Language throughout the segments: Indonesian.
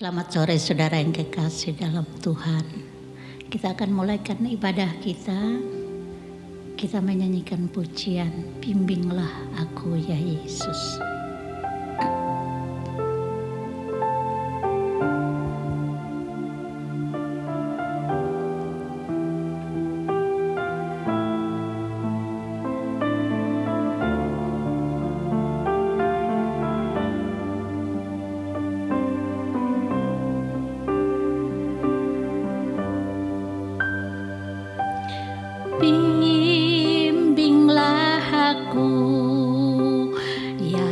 Selamat sore saudara yang kekasih dalam Tuhan. Kita akan mulaikan ibadah kita. Kita menyanyikan pujian, bimbinglah aku ya Yesus. Bimbinglah aku ya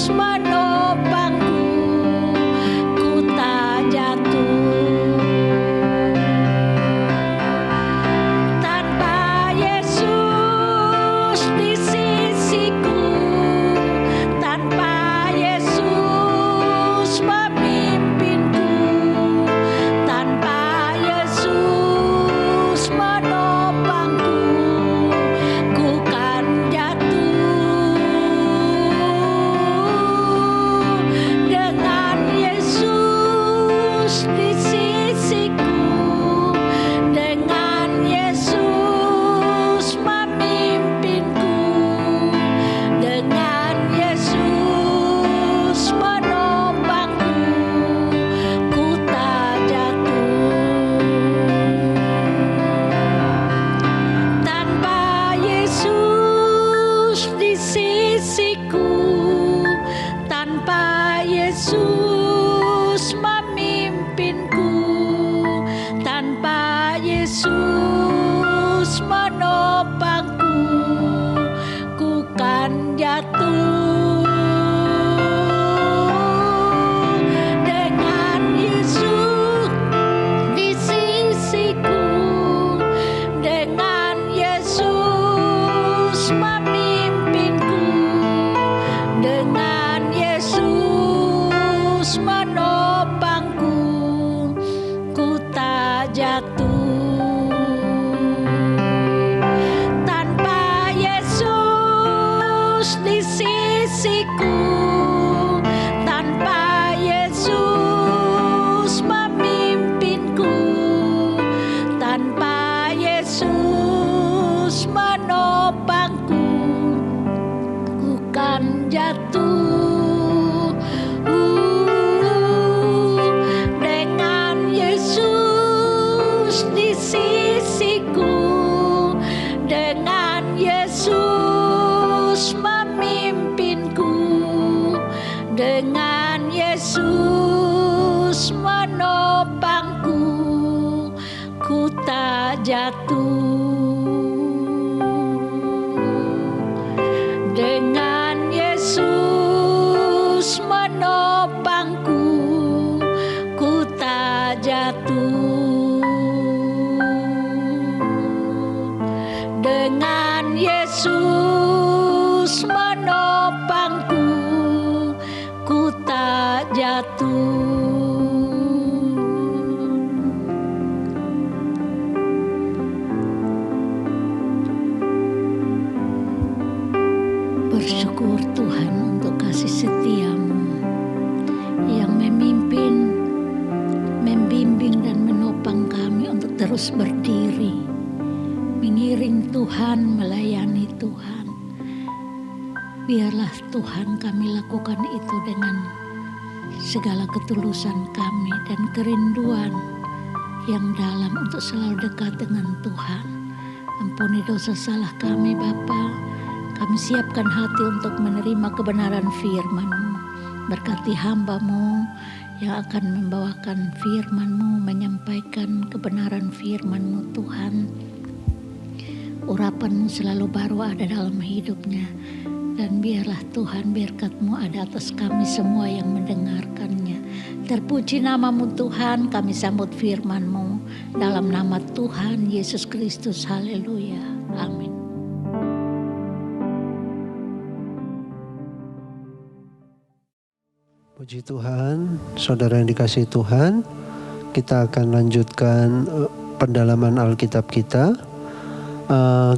menopangku, ku tak jatuh. Tanpa Yesus di sisiku, tanpa Yesus memimpinku, tanpa Yesus menopangku, ku kan jatuh. Dengan Yesus di sisiku, dengan Yesus memimpinku, dengan Yesus menopangku, ku tak jatuh. Tanpa Yesus di sisiku, tanpa Yesus memimpinku, tanpa Yesus menopangku, ku kan jatuh. Dengan Yesus di sisiku, dengan Yesus memimpinku, dengan Yesus menopangku, ku tak jatuh. Tanpa Yesus di sisiku, tanpa Yesus memimpinku, tanpa Yesus menopangku, ku kan jatuh. Dengan Yesus di sisiku, dengan Yesus memimpinku, dengan Yesus menopangku, ku tak jatuh. Dengan Yesus menopangku, ku tak jatuh. Dengan Yesus menopangku, ku tak jatuh. Bersyukur Tuhan untuk kasih setia-Mu yang memimpin, membimbing dan menopang kami untuk terus berdiri, mengiring Tuhan, melayani Tuhan. Biarlah Tuhan kami lakukan itu dengan segala ketulusan kami dan kerinduan yang dalam untuk selalu dekat dengan Tuhan. Ampuni dosa salah kami Bapa. Kami siapkan hati untuk menerima kebenaran firman-Mu. Berkati hamba-Mu yang akan membawakan firman-Mu, menyampaikan kebenaran firman-Mu Tuhan. Urapan-Mu selalu baru ada dalam hidupnya. Dan biarlah Tuhan berkat-Mu ada atas kami semua yang mendengarkannya. Terpuji nama-Mu Tuhan, kami sambut firman-Mu. Dalam nama Tuhan Yesus Kristus, haleluya, amin. Puji Tuhan, saudara yang dikasihi Tuhan, kita akan lanjutkan pendalaman Alkitab kita.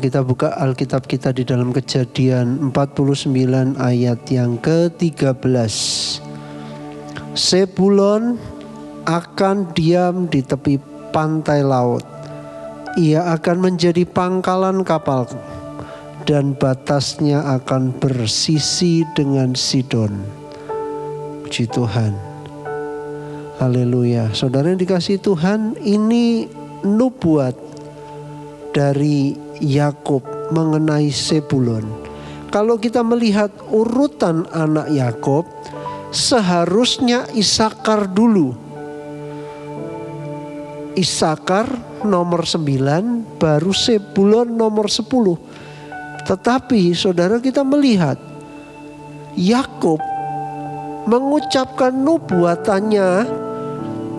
Kita buka Alkitab kita di dalam Kejadian 49 ayat yang ke-13. Sebulon akan diam di tepi pantai laut. Ia akan menjadi pangkalan kapalku dan batasnya akan bersisi dengan Sidon. Puji Tuhan. Haleluya. Saudara yang dikasihi Tuhan, ini nubuat dari Yakub mengenai Sebulon. Kalau kita melihat urutan anak Yakub, seharusnya Isakar dulu. Isakar nomor 9, baru Sebulon nomor 10. Tetapi saudara kita melihat Yakub mengucapkan nubuatannya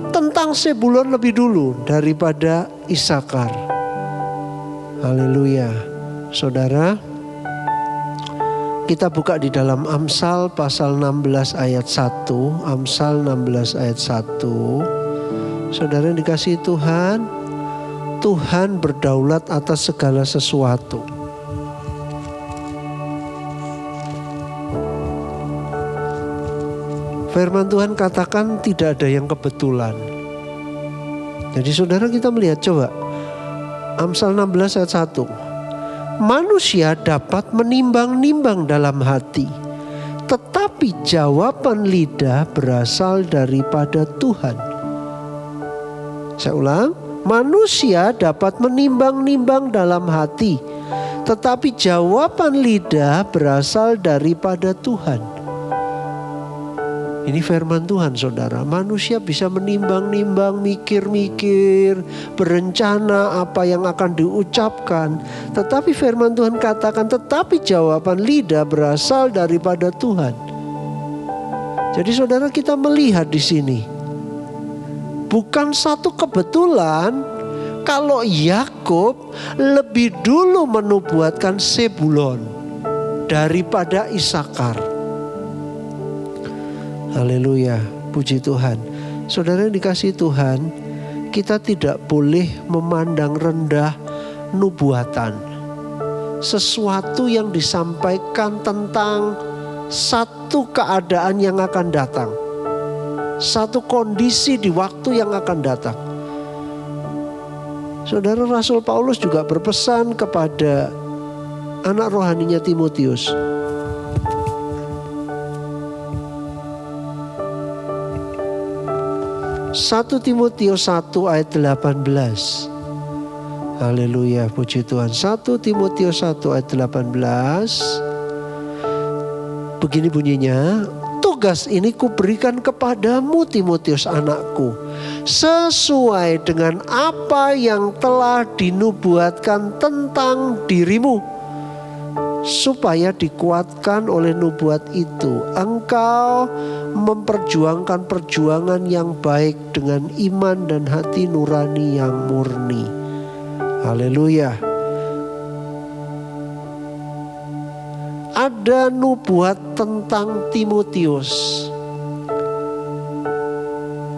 tentang Zebulon lebih dulu daripada Isakar. Haleluya. Saudara, kita buka di dalam Amsal pasal 16 ayat 1. Amsal 16 ayat 1. Saudara yang dikasihi Tuhan, Tuhan berdaulat atas segala sesuatu. Firman Tuhan katakan tidak ada yang kebetulan. Jadi saudara, kita melihat coba Amsal 16 ayat 1. Manusia dapat menimbang-nimbang dalam hati, tetapi jawaban lidah berasal daripada Tuhan. Saya ulang, manusia dapat menimbang-nimbang dalam hati, tetapi jawaban lidah berasal daripada Tuhan. Ini firman Tuhan, saudara. Manusia bisa menimbang-nimbang, mikir-mikir, berencana apa yang akan diucapkan. Tetapi firman Tuhan katakan, tetapi jawaban lidah berasal daripada Tuhan. Jadi saudara, kita melihat di sini, bukan satu kebetulan kalau Yakub lebih dulu menubuatkan Zebulon daripada Isakar. Haleluya, puji Tuhan. Saudara yang dikasihi Tuhan, kita tidak boleh memandang rendah nubuatan. Sesuatu yang disampaikan tentang satu keadaan yang akan datang, satu kondisi di waktu yang akan datang. Saudara, Rasul Paulus juga berpesan kepada anak rohaninya Timotius. 1 Timotius 1 ayat 18. Haleluya, puji Tuhan. 1 Timotius 1 ayat 18. Begini bunyinya, tugas ini kuberikan kepadamu Timotius anakku, sesuai dengan apa yang telah dinubuatkan tentang dirimu, supaya dikuatkan oleh nubuat itu engkau memperjuangkan perjuangan yang baik dengan iman dan hati nurani yang murni. Haleluya. Ada nubuat tentang Timotius,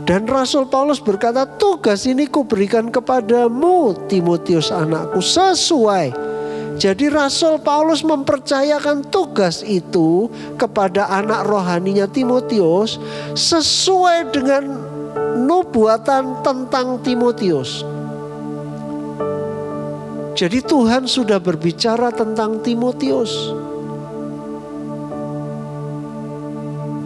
dan Rasul Paulus berkata, tugas ini kuberikan kepadamu Timotius anakku, sesuai. Jadi Rasul Paulus mempercayakan tugas itu kepada anak rohaninya Timotius sesuai dengan nubuatan tentang Timotius. Jadi Tuhan sudah berbicara tentang Timotius.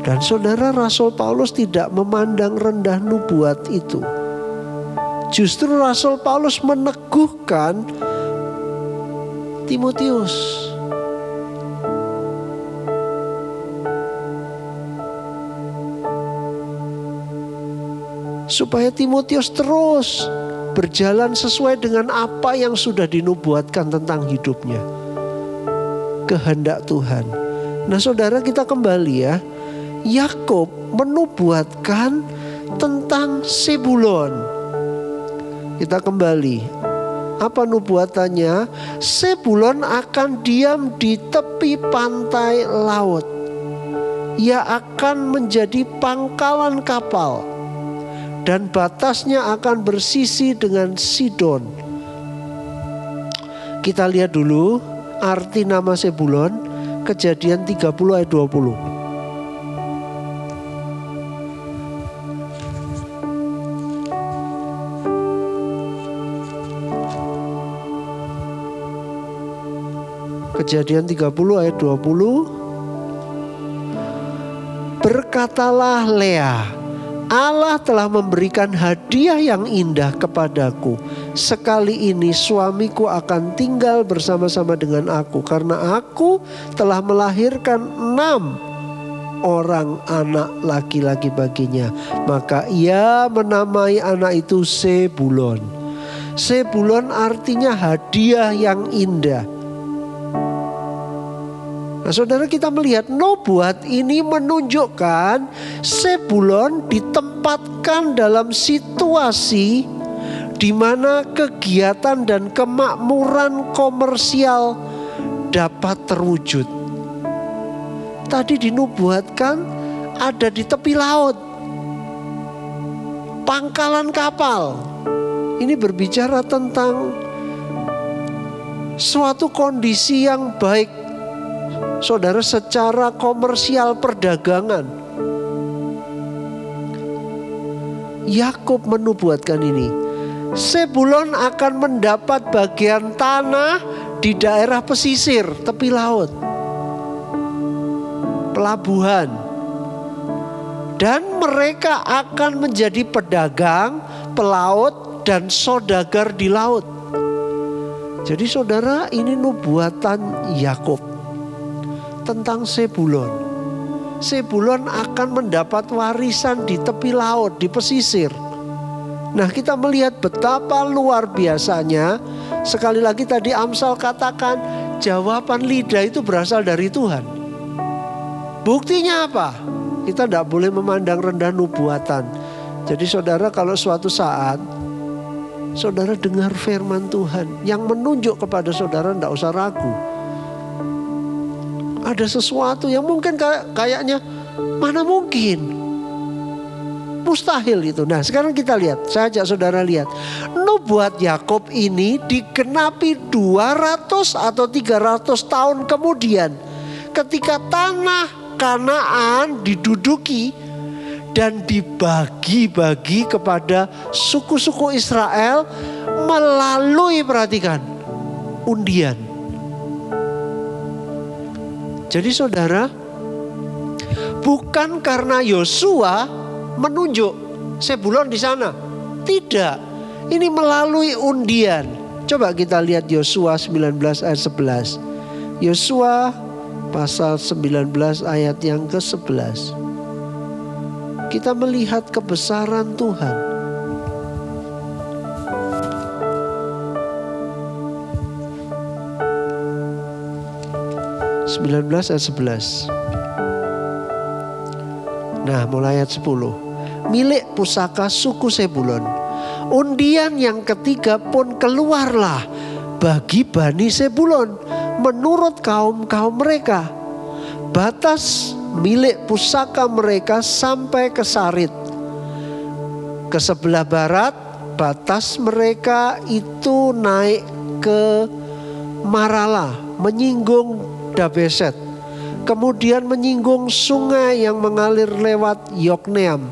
Dan saudara, Rasul Paulus tidak memandang rendah nubuat itu. Justru Rasul Paulus meneguhkan Timotius. Supaya Timotius terus berjalan sesuai dengan apa yang sudah dinubuatkan tentang hidupnya, kehendak Tuhan. Nah saudara, kita kembali ya. Yakub menubuatkan tentang Zebulon. Kita kembali. Apa nubuatannya? Zebulon akan diam di tepi pantai laut. Ia akan menjadi pangkalan kapal, dan batasnya akan bersisi dengan Sidon. Kita lihat dulu arti nama Zebulon, Kejadian 30 ayat 20. Kejadian 30 ayat 20. Berkatalah Lea, Allah telah memberikan hadiah yang indah kepadaku. Sekali ini suamiku akan tinggal bersama-sama dengan aku, karena aku telah melahirkan 6 orang anak laki-laki baginya. Maka ia menamai anak itu Zebulon. Zebulon artinya hadiah yang indah. Nah saudara, kita melihat nubuat ini menunjukkan Zebulon ditempatkan dalam situasi di mana kegiatan dan kemakmuran komersial dapat terwujud. Tadi dinubuatkan ada di tepi laut, pangkalan kapal. Ini berbicara tentang suatu kondisi yang baik, saudara, secara komersial perdagangan. Yakub menubuatkan ini. Zebulon akan mendapat bagian tanah di daerah pesisir, tepi laut, pelabuhan. Dan mereka akan menjadi pedagang, pelaut, dan saudagar di laut. Jadi saudara, ini nubuatan Yakub tentang Zebulon. Zebulon akan mendapat warisan di tepi laut, di pesisir. Nah, kita melihat betapa luar biasanya. Sekali lagi tadi Amsal katakan, jawaban lidah itu berasal dari Tuhan. Buktinya apa? Kita tidak boleh memandang rendah nubuatan. Jadi saudara, kalau suatu saat saudara dengar firman Tuhan yang menunjuk kepada saudara, tidak usah ragu. Ada sesuatu yang mungkin kayaknya mana mungkin, mustahil itu. Nah sekarang kita lihat, saya ajak saudara lihat. Nubuat Yakub ini digenapi 200 atau 300 tahun kemudian, ketika tanah Kanaan diduduki dan dibagi-bagi kepada suku-suku Israel melalui, perhatikan, undian. Jadi saudara, bukan karena Yosua menunjuk Zebulon di sana. Tidak. Ini melalui undian. Coba kita lihat Yosua 19 ayat 11. Yosua pasal 19 ayat yang ke-11. Kita melihat kebesaran Tuhan. Ayat 11. Nah, mulai ayat 10. Milik pusaka suku Zebulon, undian yang ketiga pun keluarlah bagi Bani Zebulon menurut kaum-kaum mereka. Batas milik pusaka mereka sampai ke Sarid. Ke sebelah barat batas mereka itu naik ke Marala, menyinggung Dabeset, kemudian menyinggung sungai yang mengalir lewat Yokneam.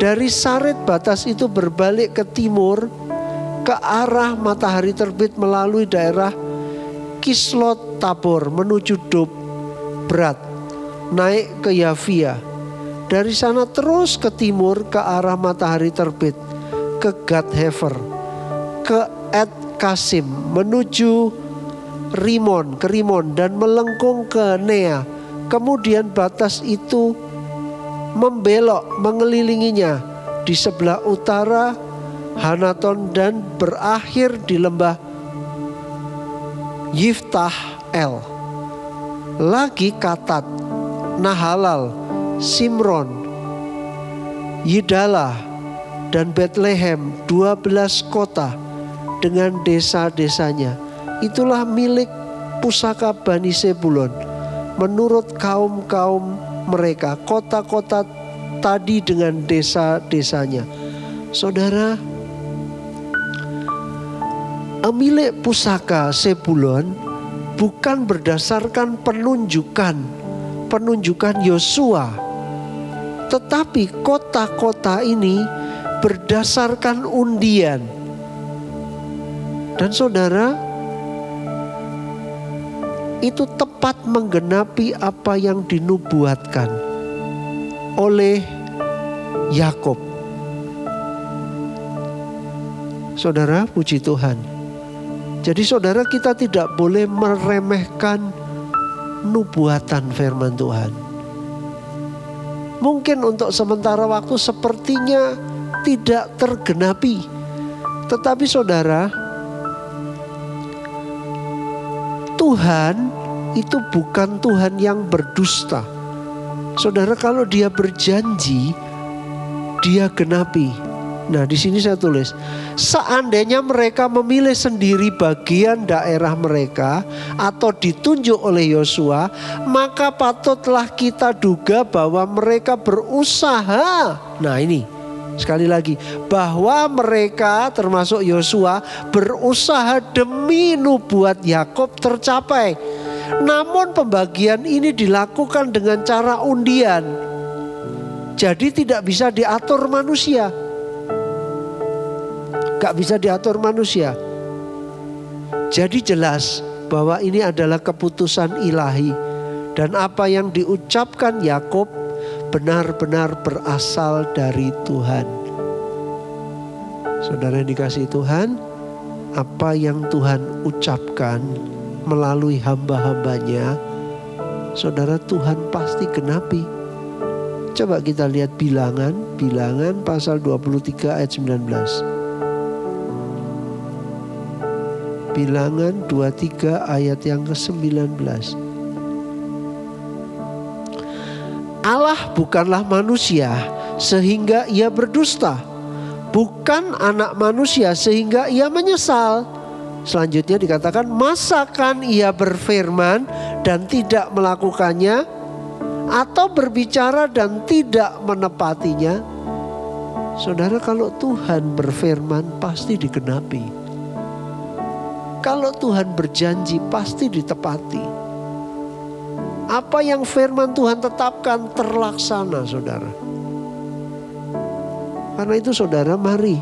Dari Sarid batas itu berbalik ke timur ke arah matahari terbit melalui daerah Kislot Tabor menuju Dob Berat, naik ke Yavia. Dari sana terus ke timur ke arah matahari terbit ke Gad Hefer, ke Et Kasim menuju Rimon, ke Rimon dan melengkung ke Nea. Kemudian batas itu membelok mengelilinginya di sebelah utara Hanaton dan berakhir di lembah Yiftah El. Lagi Katat, Nahalal, Simron, Yidala dan Bethlehem, 12 kota dengan desa-desanya. Itulah milik pusaka Bani Zebulon menurut kaum-kaum mereka, kota-kota tadi dengan desa-desanya. Saudara, milik pusaka Zebulon bukan berdasarkan penunjukan Yosua, tetapi kota-kota ini berdasarkan undian. Dan saudara, itu tepat menggenapi apa yang dinubuatkan oleh Yakub. Saudara, puji Tuhan. Jadi saudara, kita tidak boleh meremehkan nubuatan firman Tuhan. Mungkin untuk sementara waktu sepertinya tidak tergenapi, tetapi saudara, Tuhan itu bukan Tuhan yang berdusta. Saudara, kalau dia berjanji, dia genapi. Nah, di sini saya tulis, seandainya mereka memilih sendiri bagian daerah mereka atau ditunjuk oleh Yosua, maka patutlah kita duga bahwa mereka berusaha. Nah, ini sekali lagi, bahwa mereka termasuk Yosua berusaha demi nubuat Yakub tercapai. Namun pembagian ini dilakukan dengan cara undian. Jadi tidak bisa diatur manusia. Gak bisa diatur manusia. Jadi jelas bahwa ini adalah keputusan ilahi. Dan apa yang diucapkan Yakub benar-benar berasal dari Tuhan. Saudara yang dikasihi Tuhan, apa yang Tuhan ucapkan melalui hamba-hambanya, saudara, Tuhan pasti genapi. Coba kita lihat bilangan pasal 23 ayat 19. Bilangan 23 ayat yang ke-19. Allah bukanlah manusia sehingga ia berdusta, bukan anak manusia sehingga ia menyesal. Selanjutnya dikatakan, masakan ia berfirman dan tidak melakukannya, atau berbicara dan tidak menepatinya? Saudara, kalau Tuhan berfirman pasti digenapi. Kalau Tuhan berjanji pasti ditepati. Apa yang firman Tuhan tetapkan terlaksana, saudara. Karena itu saudara, mari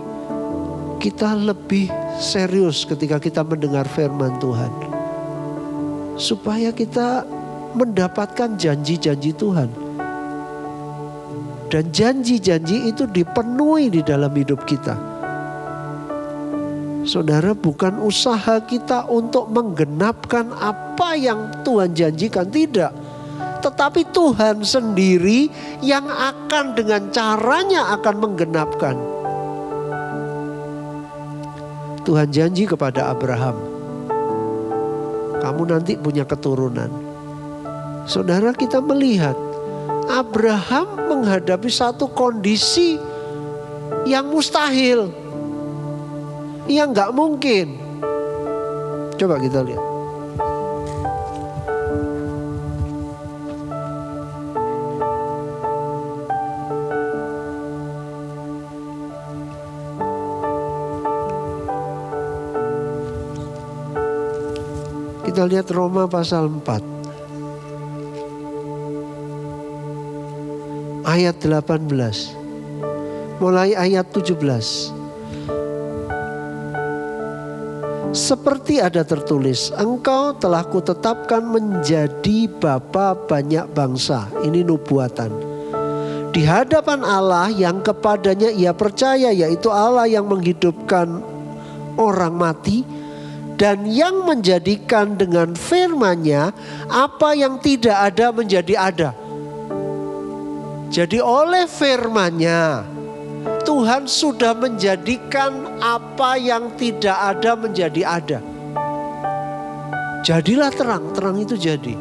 kita lebih serius ketika kita mendengar firman Tuhan. Supaya kita mendapatkan janji-janji Tuhan. Dan janji-janji itu dipenuhi di dalam hidup kita. Saudara, bukan usaha kita untuk menggenapkan apa yang Tuhan janjikan, tidak. Tetapi Tuhan sendiri yang akan dengan caranya akan menggenapkan. Tuhan janji kepada Abraham, kamu nanti punya keturunan. Saudara, kita melihat Abraham menghadapi satu kondisi yang mustahil, yang gak mungkin. Coba kita lihat. Kita lihat Roma pasal 4 ayat 18 mulai ayat 17. Seperti ada tertulis, engkau telah kutetapkan menjadi bapa banyak bangsa. Ini nubuatan. Di hadapan Allah yang kepadanya ia percaya, yaitu Allah yang menghidupkan orang mati dan yang menjadikan dengan firman-Nya apa yang tidak ada menjadi ada. Jadi oleh firman-Nya Tuhan sudah menjadikan apa yang tidak ada menjadi ada. Jadilah terang, terang itu jadi.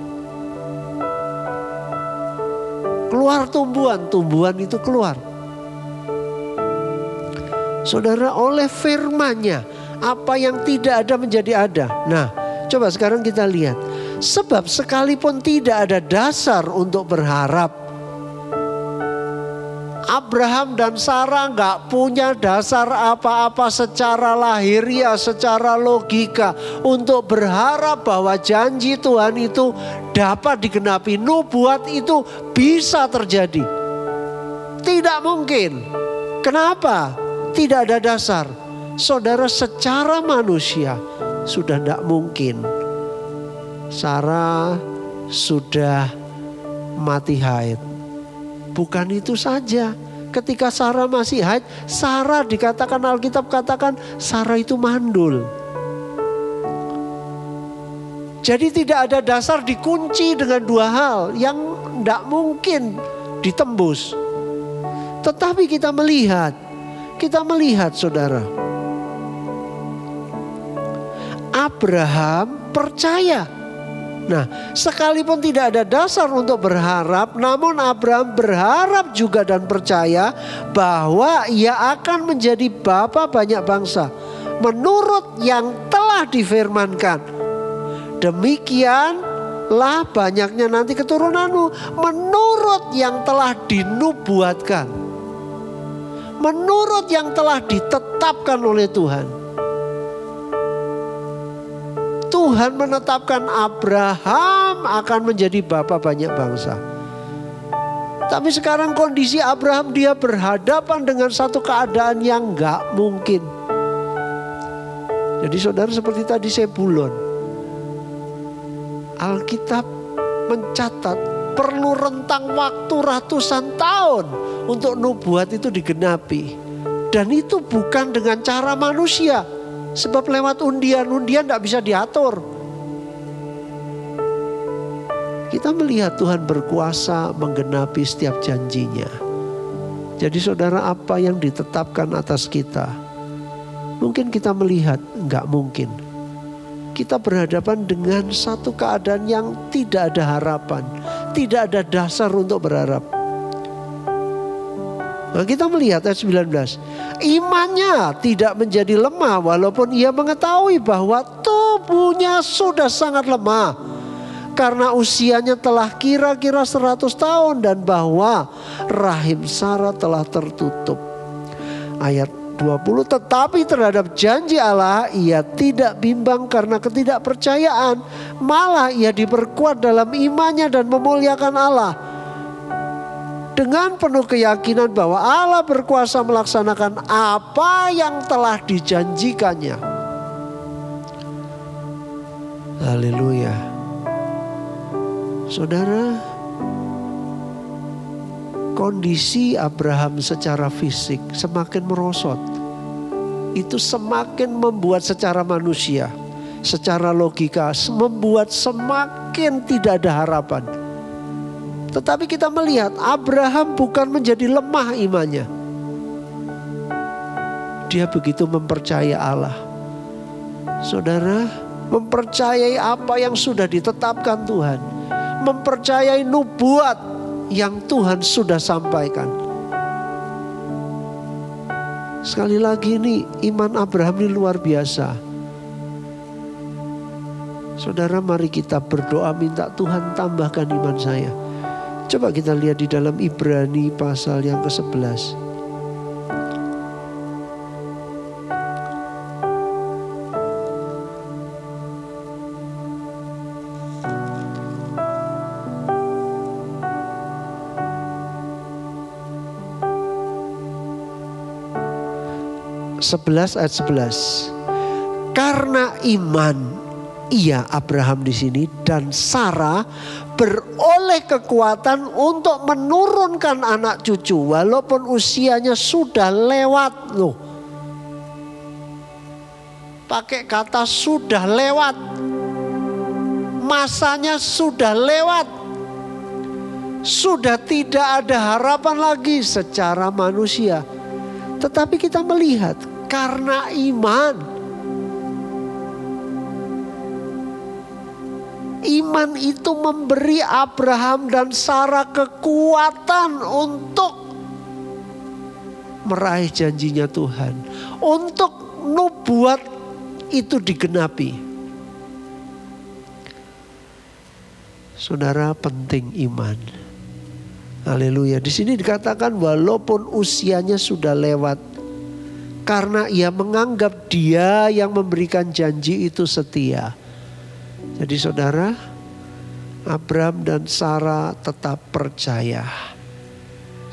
Keluar tumbuhan, tumbuhan itu keluar. Saudara, oleh firman-Nya apa yang tidak ada menjadi ada. Nah, coba sekarang kita lihat. Sebab sekalipun tidak ada dasar untuk berharap, Abraham dan Sarah gak punya dasar apa-apa secara lahiriah, secara logika untuk berharap bahwa janji Tuhan itu dapat digenapi. Nubuat itu bisa terjadi. Tidak mungkin. Kenapa? Tidak ada dasar. Saudara, secara manusia sudah tidak mungkin. Sarah sudah mati haid. Bukan itu saja. Ketika Sarah masih haid, Sarah dikatakan, Alkitab katakan Sarah itu mandul. Jadi tidak ada dasar, dikunci dengan dua hal yang tidak mungkin ditembus. Tetapi kita melihat saudara, Abraham percaya Nah, sekalipun tidak ada dasar untuk berharap, namun Abraham berharap juga dan percaya bahwa ia akan menjadi bapa banyak bangsa menurut yang telah difirmankan. Demikianlah banyaknya nanti keturunanmu menurut yang telah dinubuatkan, menurut yang telah ditetapkan oleh Tuhan. Tuhan menetapkan Abraham akan menjadi bapa banyak bangsa. Tapi sekarang kondisi Abraham, dia berhadapan dengan satu keadaan yang gak mungkin. Jadi saudara, seperti tadi Sebulon, Alkitab mencatat perlu rentang waktu ratusan tahun untuk nubuat itu digenapi. Dan itu bukan dengan cara manusia. Sebab lewat undian tidak bisa diatur. Kita melihat Tuhan berkuasa menggenapi setiap janjinya. Jadi saudara, apa yang ditetapkan atas kita, mungkin kita melihat enggak mungkin. Kita berhadapan dengan satu keadaan yang tidak ada harapan, tidak ada dasar untuk berharap. Nah, kita melihat ayat 19. Imannya tidak menjadi lemah walaupun ia mengetahui bahwa tubuhnya sudah sangat lemah. Karena usianya telah kira-kira 100 tahun dan bahwa rahim Sarah telah tertutup. Ayat 20, tetapi terhadap janji Allah ia tidak bimbang karena ketidakpercayaan. Malah ia diperkuat dalam imannya dan memuliakan Allah. Dengan penuh keyakinan bahwa Allah berkuasa melaksanakan apa yang telah dijanjikannya. Haleluya. Saudara, kondisi Abraham secara fisik semakin merosot. Itu semakin membuat secara manusia, secara logika, membuat semakin tidak ada harapan. Tetapi kita melihat Abraham bukan menjadi lemah imannya. Dia begitu mempercayai Allah. Saudara, mempercayai apa yang sudah ditetapkan Tuhan. Mempercayai nubuat yang Tuhan sudah sampaikan. Sekali lagi ini iman Abraham ini luar biasa. Saudara, mari kita berdoa minta Tuhan tambahkan iman saya. Coba kita lihat di dalam Ibrani pasal yang ke-11. Ayat 11. Karena iman ia Abraham di sini dan Sarah beroleh kekuatan untuk menurunkan anak cucu walaupun usianya sudah lewat loh. Pakai kata sudah lewat. Masanya sudah lewat. Sudah tidak ada harapan lagi secara manusia. Tetapi kita melihat karena iman. Iman itu memberi Abraham dan Sarah kekuatan untuk meraih janjinya Tuhan. Untuk nubuat itu digenapi. Saudara, penting iman. Haleluya. Di sini dikatakan walaupun usianya sudah lewat. Karena ia menganggap dia yang memberikan janji itu setia. Jadi saudara, Abraham dan Sarah tetap percaya.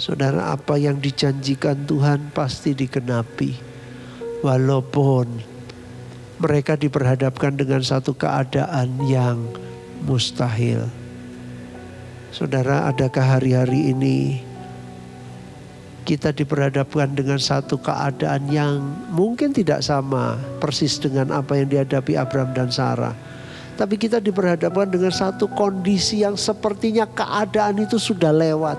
Saudara, apa yang dijanjikan Tuhan pasti digenapi. Walaupun mereka diperhadapkan dengan satu keadaan yang mustahil. Saudara, adakah hari-hari ini kita diperhadapkan dengan satu keadaan yang mungkin tidak sama persis dengan apa yang dihadapi Abraham dan Sarah. Tapi kita diperhadapkan dengan satu kondisi yang sepertinya keadaan itu sudah lewat.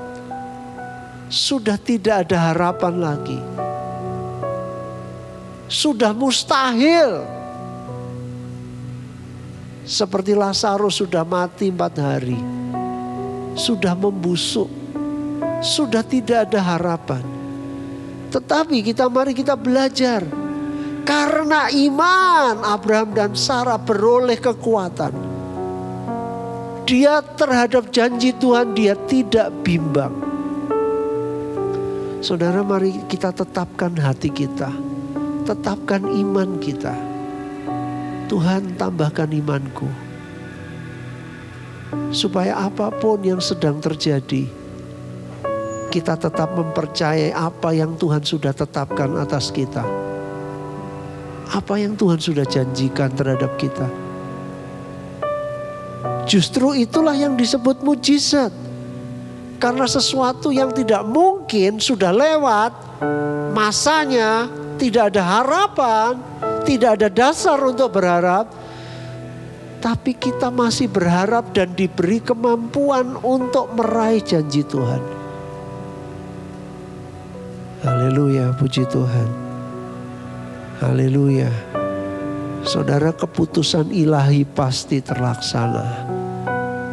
Sudah tidak ada harapan lagi. Sudah mustahil. Seperti Lazarus sudah mati 4 hari. Sudah membusuk. Sudah tidak ada harapan. Tetapi mari kita belajar. Karena iman Abraham dan Sarah beroleh kekuatan. Dia terhadap janji Tuhan dia tidak bimbang. Saudara, mari kita tetapkan hati kita. Tetapkan iman kita. Tuhan, tambahkan imanku. Supaya apapun yang sedang terjadi, kita tetap mempercayai apa yang Tuhan sudah tetapkan atas kita. Apa yang Tuhan sudah janjikan terhadap kita. Justru itulah yang disebut mujizat. Karena sesuatu yang tidak mungkin sudah lewat masanya, tidak ada harapan, tidak ada dasar untuk berharap. Tapi kita masih berharap dan diberi kemampuan untuk meraih janji Tuhan. Haleluya, puji Tuhan. Haleluya. Saudara, keputusan ilahi pasti terlaksana.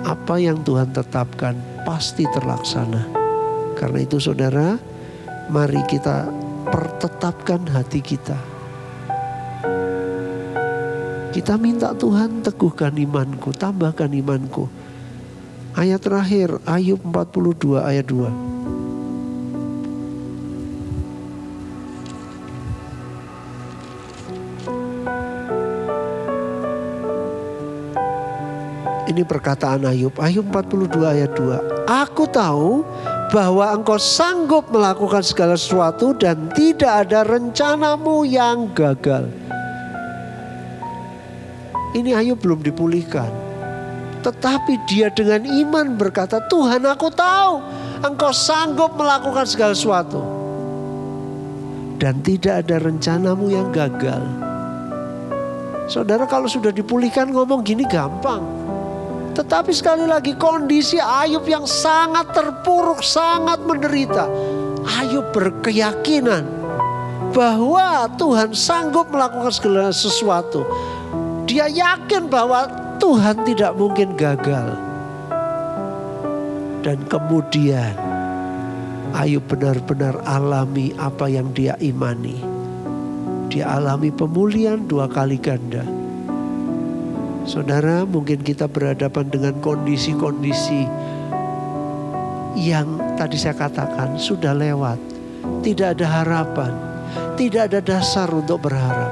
Apa yang Tuhan tetapkan pasti terlaksana. Karena itu saudara, mari kita pertetapkan hati kita. Kita minta Tuhan, teguhkan imanku, tambahkan imanku. Ayat terakhir, Ayub 42 ayat 2. Ini perkataan Ayub. Ayub 42 ayat 2. Aku tahu bahwa engkau sanggup melakukan segala sesuatu dan tidak ada rencanamu yang gagal. Ini Ayub belum dipulihkan. Tetapi dia dengan iman berkata, Tuhan, aku tahu engkau sanggup melakukan segala sesuatu. Dan tidak ada rencanamu yang gagal. Saudara, kalau sudah dipulihkan ngomong gini gampang. Tetapi sekali lagi kondisi Ayub yang sangat terpuruk, sangat menderita. Ayub berkeyakinan bahwa Tuhan sanggup melakukan segala sesuatu. Dia yakin bahwa Tuhan tidak mungkin gagal. Dan kemudian Ayub benar-benar alami apa yang dia imani. Dia alami pemulihan 2 kali ganda. Saudara, mungkin kita berhadapan dengan kondisi-kondisi yang tadi saya katakan sudah lewat. Tidak ada harapan, tidak ada dasar untuk berharap.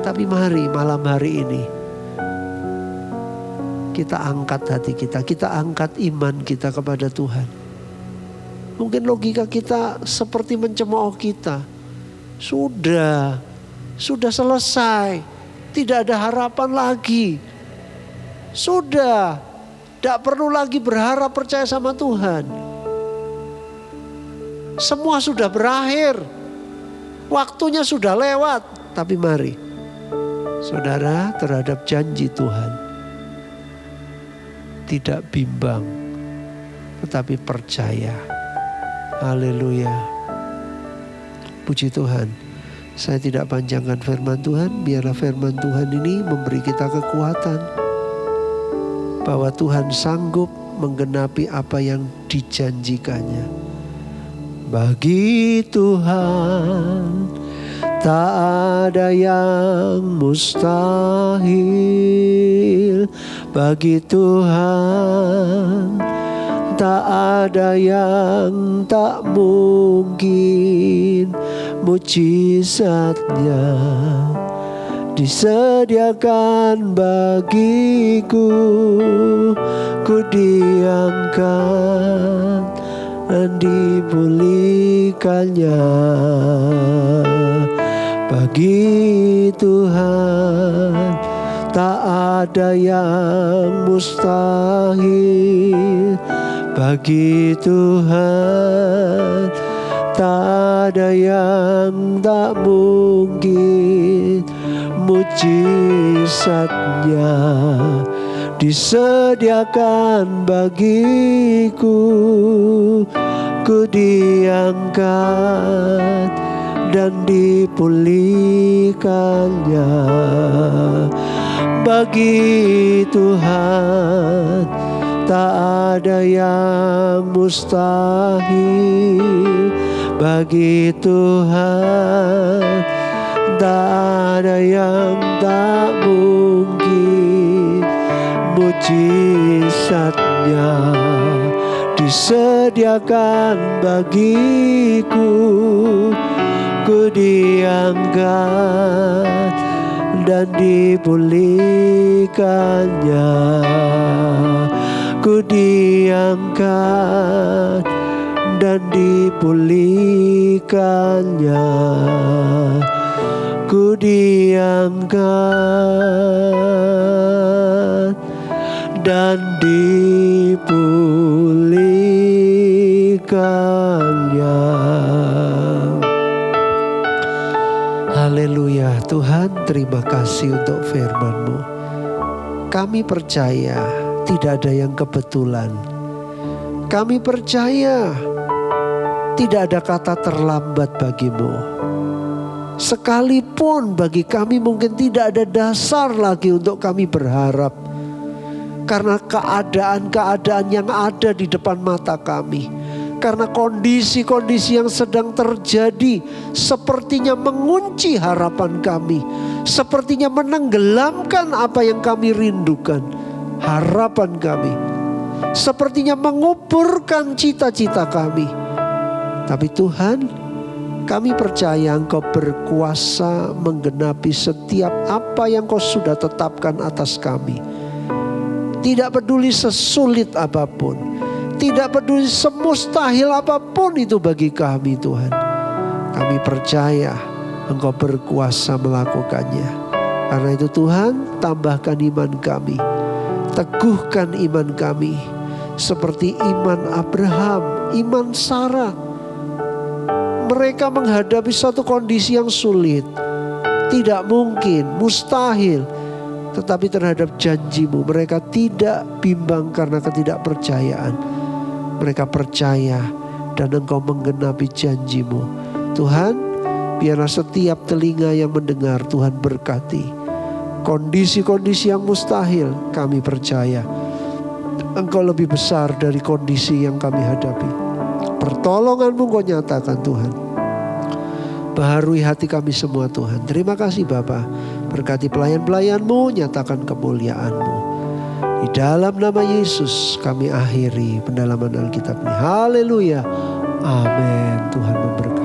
Tapi mari malam hari ini kita angkat hati kita, kita angkat iman kita kepada Tuhan. Mungkin logika kita seperti mencemooh kita. Sudah selesai, tidak ada harapan lagi. Sudah, tidak perlu lagi berharap percaya sama Tuhan. Semua sudah berakhir, waktunya sudah lewat. Tapi mari, saudara, terhadap janji Tuhan tidak bimbang, tetapi percaya. Haleluya. Puji Tuhan. Saya tidak panjangkan firman Tuhan. Biarlah firman Tuhan ini memberi kita kekuatan bahwa Tuhan sanggup menggenapi apa yang dijanjikannya. Bagi Tuhan tak ada yang mustahil. Bagi Tuhan tak ada yang tak mungkin. Mujizatnya disediakan bagiku. Ku diangkat dan dipulihkannya. Bagi Tuhan tak ada yang mustahil. Bagi Tuhan tak ada yang tak mungkin. Mujizatnya disediakan bagiku. Ku diangkat dan dipulihkannya. Bagi Tuhan tak ada yang mustahil. Bagi Tuhan tak ada yang tak mungkin. Mujizatnya disediakan bagiku. Ku diangkat dan dipulihkannya. Ku diangkat dan dipulihkannya. Ku diangkat dan dipulihkannya. Haleluya. Tuhan, terima kasih untuk firman-Mu. Kami percaya tidak ada yang kebetulan. Kami percaya tidak ada kata terlambat bagi-Mu. Sekalipun bagi kami mungkin tidak ada dasar lagi untuk kami berharap. Karena keadaan-keadaan yang ada di depan mata kami. Karena kondisi-kondisi yang sedang terjadi sepertinya mengunci harapan kami. Sepertinya menenggelamkan apa yang kami rindukan. Harapan kami. Sepertinya menguburkan cita-cita kami. Tapi Tuhan, kami percaya Engkau berkuasa menggenapi setiap apa yang Kau sudah tetapkan atas kami. Tidak peduli sesulit apapun. Tidak peduli semustahil apapun itu bagi kami Tuhan. Kami percaya Engkau berkuasa melakukannya. Karena itu Tuhan, tambahkan iman kami. Teguhkan iman kami. Seperti iman Abraham, iman Sarah. Mereka menghadapi suatu kondisi yang sulit. Tidak mungkin, mustahil. Tetapi terhadap janji-Mu mereka tidak bimbang karena ketidakpercayaan. Mereka percaya dan Engkau menggenapi janji-Mu. Tuhan, biarlah setiap telinga yang mendengar Tuhan berkati. Kondisi-kondisi yang mustahil kami percaya Engkau lebih besar dari kondisi yang kami hadapi. Pertolongan-Mu Engkau nyatakan Tuhan. Baharui hati kami semua Tuhan. Terima kasih Bapa. Berkati pelayan-pelayan-Mu, nyatakan kemuliaan-Mu. Di dalam nama Yesus kami akhiri pendalaman Alkitab ini. Haleluya. Amin. Tuhan memberkati.